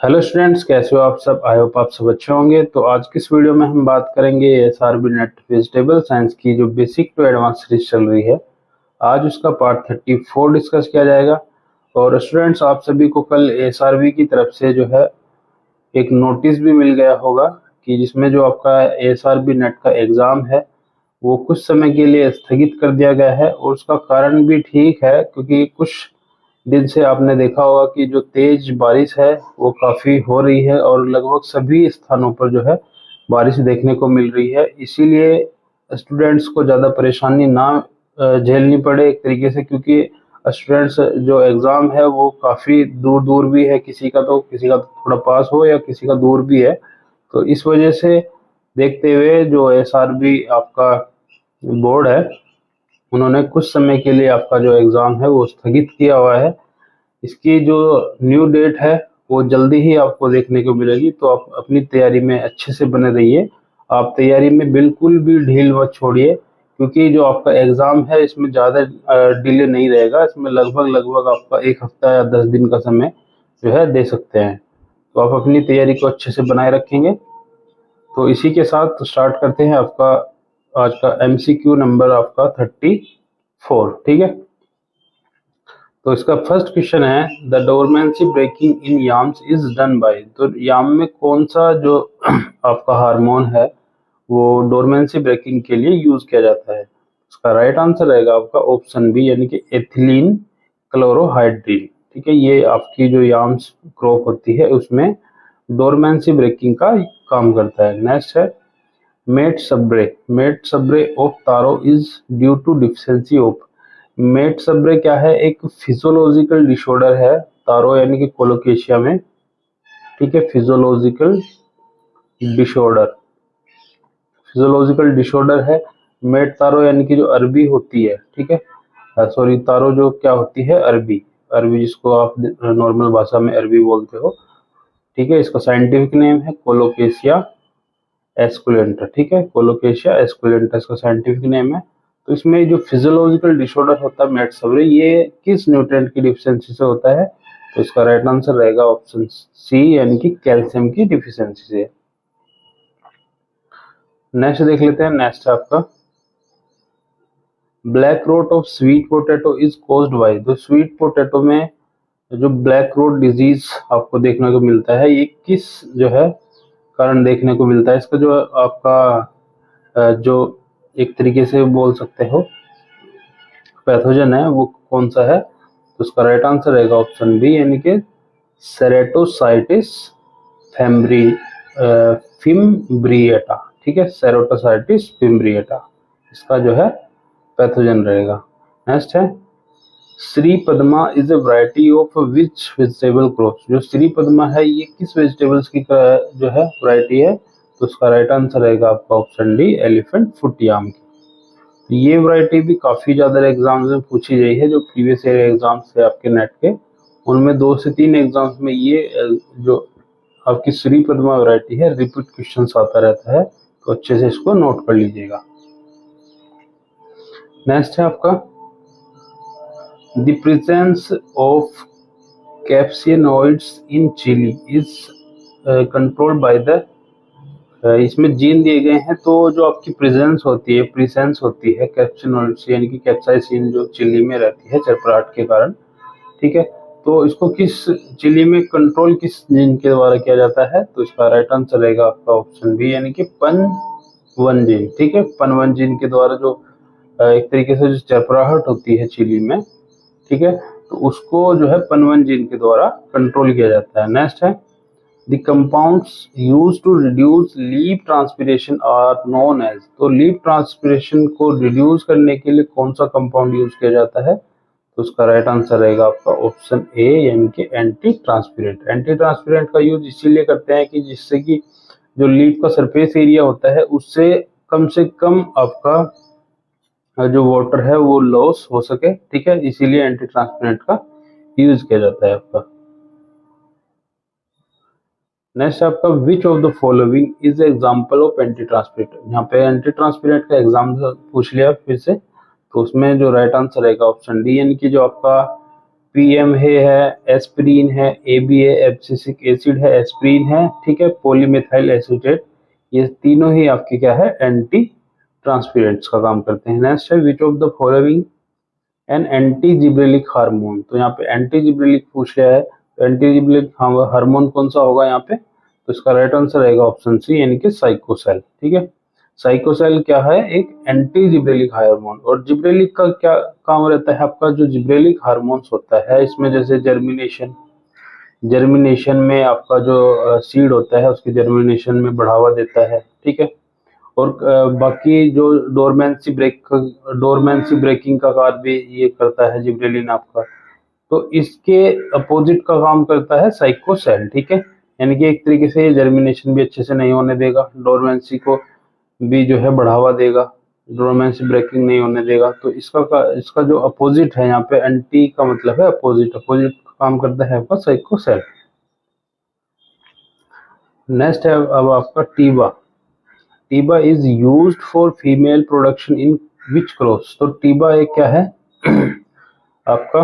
Hello students, कैसे हो आप सब। आई होप आप सब अच्छे होंगे। तो आज की इस वीडियो में हम बात करेंगे एसआरबी नेट वेजिटेबल साइंस की जो बेसिक टू एडवांस सीरीज चल रही है। आज उसका पार्ट 34 डिस्कस किया जाएगा। और स्टूडेंट्स, आप सभी को कल एसआरबी की तरफ से जो है एक नोटिस भी मिल गया होगा कि जिसमें जो आपका एसआरबी नेट का एग्ज़ाम है वो कुछ समय के लिए स्थगित कर दिया गया है। और उसका कारण भी ठीक है, क्योंकि कुछ दिन से आपने देखा होगा कि जो तेज बारिश है वो काफ़ी हो रही है और लगभग सभी स्थानों पर जो है बारिश देखने को मिल रही है। इसीलिए स्टूडेंट्स को ज़्यादा परेशानी ना झेलनी पड़े एक तरीके से, क्योंकि स्टूडेंट्स जो एग्ज़ाम है वो काफ़ी दूर दूर भी है, किसी का थोड़ा पास हो या किसी का दूर भी है। तो इस वजह से देखते हुए जो एसआरबी आपका बोर्ड है उन्होंने कुछ समय के लिए आपका जो एग्ज़ाम है वो स्थगित किया हुआ है। इसकी जो न्यू डेट है वो जल्दी ही आपको देखने को मिलेगी। तो आप अपनी तैयारी में अच्छे से बने रहिए। आप तैयारी में बिल्कुल भी ढील मत छोड़िए, क्योंकि जो आपका एग्ज़ाम है इसमें ज़्यादा डिले नहीं रहेगा। इसमें लगभग लगभग आपका 1 हफ्ता या 10 दिन का समय जो है दे सकते हैं। तो आप अपनी तैयारी को अच्छे से बनाए रखेंगे। तो इसी के साथ स्टार्ट करते हैं आपका आज का एमसीक्यू नंबर आपका 34। ठीक है। तो इसका फर्स्ट क्वेश्चन है, the dormancy breaking in yams is done by. तो याम में कौन सा जो आपका हार्मोन है वो डोरमेंसी ब्रेकिंग के लिए यूज किया जाता है। इसका राइट आंसर रहेगा आपका ऑप्शन बी, यानी कि एथिलीन क्लोरोहाइड्रिन। ठीक है, ये आपकी जो याम्स क्रॉप होती है उसमें डोरमेंसी ब्रेकिंग का काम करता है। नेक्स्ट है, मेट सब्रे of taro is due to deficiency of. मेट सब्रे क्या है, एक फिजियोलॉजिकल डिसऑर्डर है तारो यानी कि कोलोकेशिया में। ठीक है, डिसऑर्डर फिजियोलॉजिकल डिसऑर्डर है। मेट तारो यानी कि जो अरबी होती है, ठीक है, सॉरी, तारो जो क्या होती है, अरबी। अरबी जिसको आप नॉर्मल भाषा में अरबी बोलते हो। ठीक है, इसका साइंटिफिक नेम है कोलोकेशिया एस्कुलेंटा। ठीक है, कोलोकेशिया एस्कुलेंटा इसका साइंटिफिक नेम है। तो इसमें जो फिजियोलॉजिकल डिसऑर्डर होता है मेट सब्रे, ये किस न्यूट्रिएंट की डिफिशियंसी से होता है। तो इसका राइट आंसर रहेगा ऑप्शन सी, यानी कि कैल्शियम की डिफिशियंसी से। नेक्स्ट देख लेते हैं। नेक्स्ट है आपका, black rot of sweet potato is caused by. तो स्वीट पोटैटो में जो ब्लैक रोट डिजीज आपको देखने को मिलता है, ये किस जो है कारण देखने को मिलता है। इसका जो आपका जो एक तरीके से बोल सकते हो पैथोजन है वो कौन सा है। तो उसका राइट आंसर रहेगा ऑप्शन बी, यानी कि सेरेटोसाइटिस फेम्ब्री फिम्ब्रिएटा। ठीक है, सेरोटोसाइटिस फिम्ब्रिएटा इसका जो है पैथोजन रहेगा। नेक्स्ट है, Shri Padma is a variety of which vegetable crop. जो श्री पद्मा है ये किस वेजिटेबल्स की जो है वैरायटी है। तो उसका राइट आंसर रहेगा आपका ऑप्शन डी, एलिफेंट फुट याम की। तो ये वैरायटी भी काफ़ी ज़्यादा एग्जाम्स में पूछी गई है। जो प्रीवियस ईयर एग्जाम्स थे आपके नेट के, उनमें 2 से 3 एग्जाम्स में ये जो आपकी श्री पद्मा वैरायटी है रिपीट क्वेश्चन आता रहता है। तो अच्छे से इसको नोट कर लीजिएगा। नेक्स्ट है आपका, the presence of capsinoids in chilli is controlled by the. इसमें जीन दिए गए हैं। तो जो आपकी प्रेजेंस होती है कैप्सिनोइड्स यानी कि कैप्साइसिन जो चिली में रहती है चरपराहट के कारण। ठीक है, तो इसको किस चिली में कंट्रोल किस जीन के द्वारा किया जाता है। तो इसका राइट आंसर रहेगा आपका ऑप्शन बी, यानी कि पन1 जीन। ठीक है, पन1 जीन के द्वारा जो एक तरीके से जो चरपराहट होती है चिली में, ठीक है, तो उसको जो है पन1 जीन के द्वारा कंट्रोल किया जाता है। नेक्स्ट है, the compounds used to reduce leaf transpiration are known as. तो लीफ ट्रांसपिरेशन को रिड्यूस करने के लिए कौन सा कंपाउंड यूज किया जाता है। तो उसका राइट आंसर रहेगा आपका ऑप्शन ए, यानी कि एंटी ट्रांसपिरेंट। एंटी ट्रांसपिरेंट का यूज इसीलिए करते हैं कि जिससे कि जो लीफ का सरफेस एरिया होता है उससे कम आपका जो वाटर है वो लॉस हो सके। ठीक है, इसीलिए एंटी ट्रांसपेरेंट का यूज किया जाता है आपका। नेक्स्ट आपका, विच of the following is example of anti transparent. यहाँ पे एंटी ट्रांसपेरेंट का एग्जांपल पूछ लिया फिर से। तो उसमें जो राइट आंसर रहेगा ऑप्शन डी, यानी कि जो आपका PMA है, एस्पिरिन है, ABA एब्सिसिक एसिड है, एस्पिरिन है, ठीक है, पॉलीमेथाइल एसीटेट, ये तीनों ही आपके क्या है, एंटी ट्रांसपीरेंट्स का काम करते हैं। नेक्स्ट है which of the following an anti gibberellic hormone, तो यहाँ पे एंटी जिब्रेलिक पूछ लिया है, तो एंटी जिब्रेलिक हार्मोन कौन सा होगा यहाँ पे, तो इसका राइट आंसर रहेगा ऑप्शन सी, यानी कि साइकोसेल। ठीक है, साइकोसेल क्या है, एक एंटी जिब्रेलिक हार्मोन। और जिब्रेलिक का क्या काम रहता है आपका, जो जिब्रेलिक हार्मोन्स होता है इसमें जैसे जर्मिनेशन में आपका जो सीड होता है उसके जर्मिनेशन में बढ़ावा देता है, ठीक है। और बाकी जो डोरमेंसी ब्रेकिंग का कार्य भी ये करता है जिब्रेलिन आपका। तो इसके अपोजिट का काम करता है साइकोसेल, ठीक है। यानी कि एक तरीके से ये जर्मिनेशन भी अच्छे से नहीं होने देगा, डोरमेंसी को भी जो है बढ़ावा देगा, डोरमेंसी ब्रेकिंग नहीं होने देगा। तो इसका जो अपोजिट है यहाँ पे, एंटी का मतलब है अपोजिट का काम करता है आपका साइकोसेल। नेक्स्ट है अब आपका TIBA. TIBA is used for female production in which crops, तो टीबा एक क्या है आपका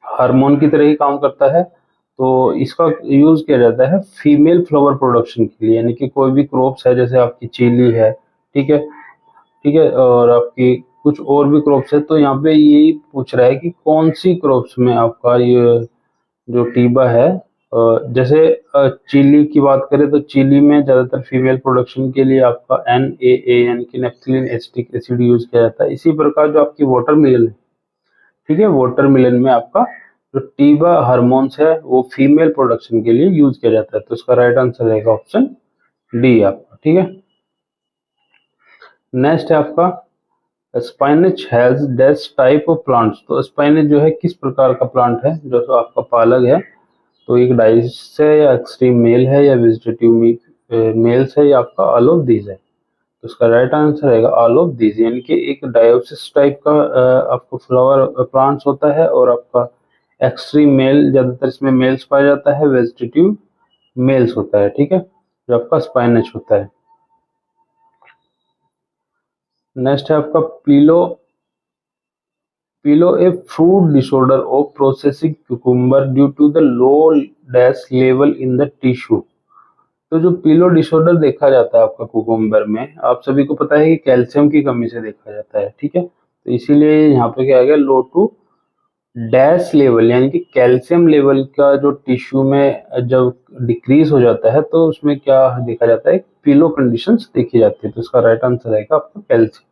हार्मोन की तरह ही काम करता है। तो इसका यूज किया जाता है फीमेल फ्लावर प्रोडक्शन के लिए, यानी कि कोई भी क्रॉप्स है जैसे आपकी चिली है, ठीक है, ठीक है, और आपकी कुछ और भी क्रॉप्स है। तो यहाँ पे यही पूछ रहा है कि कौन सी क्रॉप्स में आपका ये जो टीबा है, जैसे चिली की बात करें तो चिली में ज्यादातर फीमेल प्रोडक्शन के लिए आपका NAA यानी कि नेप्थलीन एसिटिक एसिड यूज किया जाता है। इसी प्रकार जो आपकी वाटरमेलन है, ठीक है, वाटरमेलन में आपका जो टीबा हार्मोन्स है वो फीमेल प्रोडक्शन के लिए यूज किया जाता है। तो इसका राइट आंसर रहेगा ऑप्शन डी आपका, ठीक है। नेक्स्ट है आपका स्पाइनच has dash type of plants, तो स्पाइनच जो है किस प्रकार का प्लांट है, जो तो आपका पालक है, तो एक डाइस है या एक्सट्रीम मेल है या वेजिटेटिव मेल्स है या आपका ऑल ऑफ दीज है। तो इसका राइट आंसर रहेगा ऑल ऑफ दीज, यानी कि एक डायोसिस टाइप का आपको फ्लावर प्लांट्स होता है, और आपका एक्सट्रीम मेल ज्यादातर इसमें मेल्स पाया जाता है, वेजिटेटिव मेल्स होता है, ठीक है, जो आपका स्पाइनच होता है। नेक्स्ट है आपका pillow a fruit disorder of processing cucumber due to the low dash level in the tissue, तो जो पिलो डिसऑर्डर देखा जाता है आपका कुकुम्बर में, आप सभी को पता है कि कैल्शियम की कमी से देखा जाता है, ठीक है। तो इसीलिए यहाँ पे क्या आ गया, लो टू डैश लेवल, यानी कि कैल्शियम लेवल का जो टिश्यू में जब डिक्रीज हो जाता है तो उसमें क्या देखा जाता है, पिलो कंडीशंस देखी जाती है। तो इसका राइट आंसर आएगा आपका कैल्शियम।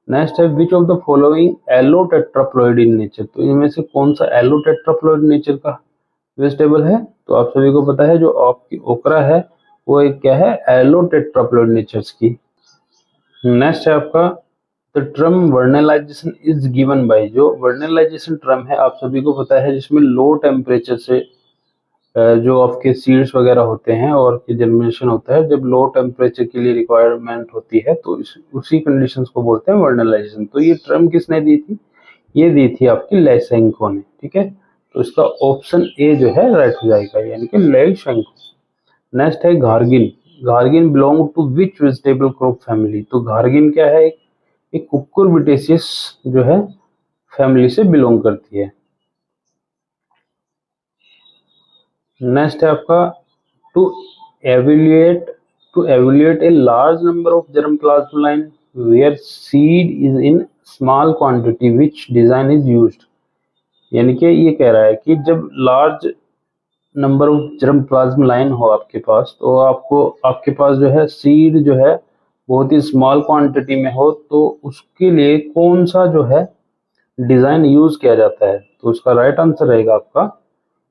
नेक्स्ट है which of the following allotetraploid in nature, तो इनमें से कौन सा एलोटेट्राप्लॉइड नेचर का वेजिटेबल है, तो आप सभी को पता है जो आपकी ओकरा है वो एक क्या है, एलोटेट्राप्लॉइड नेचर्स की। नेक्स्ट है आपका the term vernalization is given by, जो वर्नलाइजेशन टर्म है आप सभी को पता है जिसमें लो टेम्परेचर से जो आपके सीड्स वगैरह होते हैं और की जर्मिनेशन होता है, जब लो टेम्परेचर के लिए रिक्वायरमेंट होती है तो उसी कंडीशंस को बोलते हैं वर्नलाइजेशन। तो ये टर्म किसने दी थी, ये दी थी आपकी लाइसेंको ने, ठीक है। तो इसका ऑप्शन ए जो है राइट हो जाएगा, यानी कि लाइसेंको। नेक्स्ट है gherkin. Gherkin belong to which vegetable crop family, तो घार्गिन क्या है, एक कुकुरबिटेसियस जो है फैमिली से बिलोंग करती है। नेक्स्ट है आपका to evaluate a large number of germplasm line where seed is in small quantity which design is used, यानी कि ये कह रहा है कि जब large number of germplasm line हो आपके पास, तो आपके पास जो है सीड जो है बहुत ही स्मॉल क्वांटिटी में हो, तो उसके लिए कौन सा जो है डिजाइन यूज किया जाता है। तो उसका राइट आंसर रहेगा आपका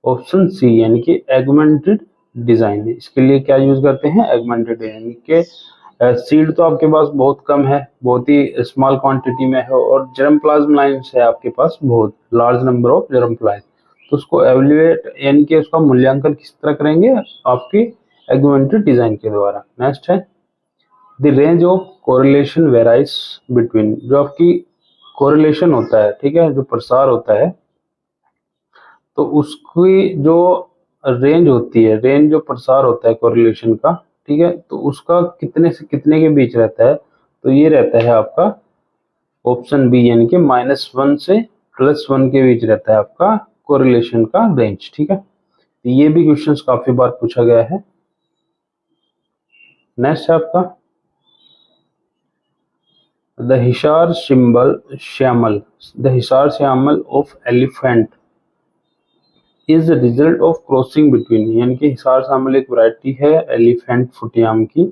ऑप्शन सी, यानी कि एगमेंटेड डिजाइन। इसके लिए क्या यूज करते हैं, एगमेंटेड, यानी कि सीड तो आपके पास बहुत कम है, बहुत ही स्मॉल क्वांटिटी में है, और जर्म प्लाज्म लाइन्स है आपके पास बहुत large number of germ plasm, तो उसको एवेल्युएट यानी कि उसका मूल्यांकन किस तरह करेंगे, आपकी एगमेंटेड डिजाइन के द्वारा। नेक्स्ट है the range of correlation varies between, जो आपकी कोरिलेशन होता है, ठीक है, जो प्रसार होता है, तो उसकी जो रेंज होती है, रेंज जो प्रसार होता है कोरिलेशन का, ठीक है, तो उसका कितने से कितने के बीच रहता है, तो ये रहता है आपका ऑप्शन बी, यानी कि -1 से +1 के बीच रहता है आपका कोरिलेशन का रेंज। ठीक है, तो ये भी क्वेश्चंस काफी बार पूछा गया है। नेक्स्ट है आपका the Hisar Shyamal of elephant is result of crossing between, यानी कि हिसार श्यामल एक वैरायटी है एलिफेंट फुटियाम की।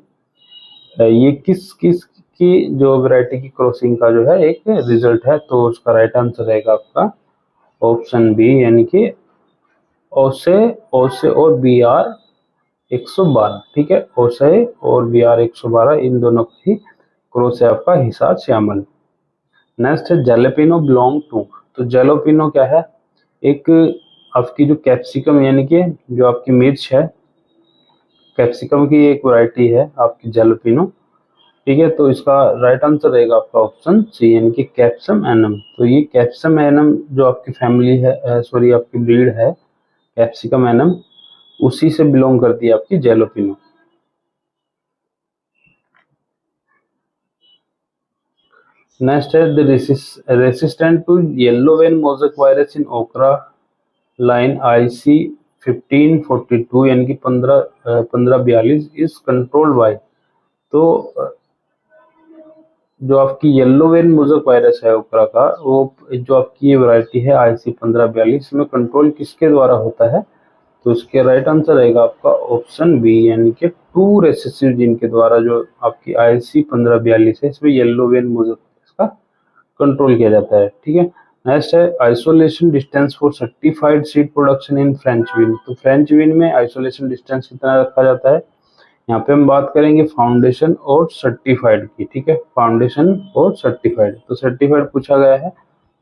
ये किस किस की जो वैरायटी की क्रॉसिंग का जो है एक रिजल्ट है, तो उसका राइट आंसर रहेगा आपका ऑप्शन बी, यानी कि ओसे और बी आर 112। ठीक है, ओसे और बी आर 112 इन दोनों की क्रॉस है आपका हिसार श्यामल। नेक्स्ट है जैलोपिनो बिलोंग टू, तो जैलोपिनो क्या है, एक आपकी जो कैप्सिकम यानी कि जो आपकी मिर्च है, कैप्सिकम की एक वैरायटी है आपकी जैलोपिनो। ठीक है, तो इसका राइट आंसर रहेगा आपका ऑप्शन सी, यानी कि कैप्सम एनम। तो ये कैप्सम एनम जो आपकी फैमिली है, सॉरी आपकी ब्रीड है कैप्सिकम एनम, उसी से बिलोंग करती है आपकी जैलोपिनो। नेक्स्ट है the resistant to yellow vein mosaic virus in okra line IC 1542, यानी कि 1542 इज कंट्रोल्ड बाय। तो जो आपकी येलो वेन मोज़ेक वायरस है ओकरा का, वो जो आपकी ये वैरायटी है IC 1542 में कंट्रोल किसके द्वारा होता है, तो इसके राइट आंसर रहेगा आपका ऑप्शन बी, यानी कि 2 रेसेसिव जीन के द्वारा जो आपकी IC 1542 है, इसमें येलो वेन मोज़ेक का कंट्रोल किया जाता है। ठीक है, नेक्स्ट है isolation distance for certified seed production in French bean. तो फ्रेंच बीन में आइसोलेशन डिस्टेंस कितना रखा जाता है, यहाँ पे हम बात करेंगे फाउंडेशन और सर्टिफाइड की। ठीक है, फाउंडेशन और सर्टिफाइड, तो सर्टिफाइड पूछा गया है,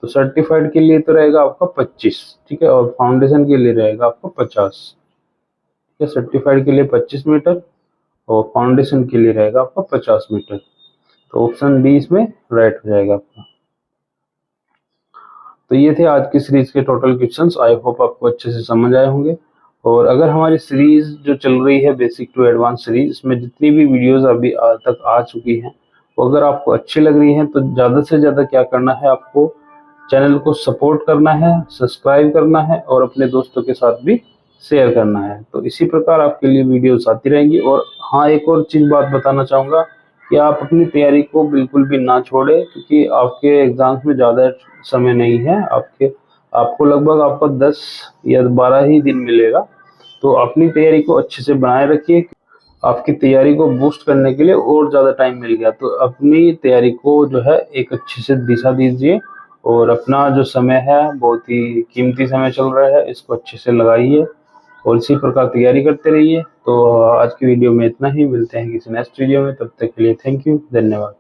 तो सर्टिफाइड के लिए तो रहेगा आपका 25। ठीक है, और फाउंडेशन के लिए रहेगा आपका 50। ठीक है, सर्टिफाइड के लिए 25 मीटर और फाउंडेशन के लिए रहेगा आपका 50 मीटर। तो ऑप्शन बी इसमें राइट हो जाएगा आपका। तो ये थे आज की सीरीज के टोटल क्वेश्चंस। आई होप आपको अच्छे से समझ आए होंगे। और अगर हमारी सीरीज जो चल रही है बेसिक टू एडवांस सीरीज, इसमें जितनी भी वीडियोस अभी तक आ चुकी हैं, वो अगर आपको अच्छी लग रही हैं तो ज़्यादा से ज़्यादा क्या करना है, आपको चैनल को सपोर्ट करना है, सब्सक्राइब करना है और अपने दोस्तों के साथ भी शेयर करना है। तो इसी प्रकार आपके लिए वीडियोस आती रहेंगी। और हाँ, एक और चीज़ बात बताना चाहूँगा कि आप अपनी तैयारी को बिल्कुल भी ना छोड़ें, क्योंकि आपके एग्जाम्स में ज़्यादा समय नहीं है। आपको लगभग आपका 10 या 12 ही दिन मिलेगा। तो अपनी तैयारी को अच्छे से बनाए रखिए। आपकी तैयारी को बूस्ट करने के लिए और ज़्यादा टाइम मिल गया, तो अपनी तैयारी को जो है एक अच्छी से दिशा दीजिए और अपना जो समय है, बहुत ही कीमती समय चल रहा है, इसको अच्छे से लगाइए और इसी प्रकार तैयारी करते रहिए। तो आज की वीडियो में इतना ही, मिलते हैं किसी नेक्स्ट वीडियो में, तब तक के लिए थैंक यू, धन्यवाद।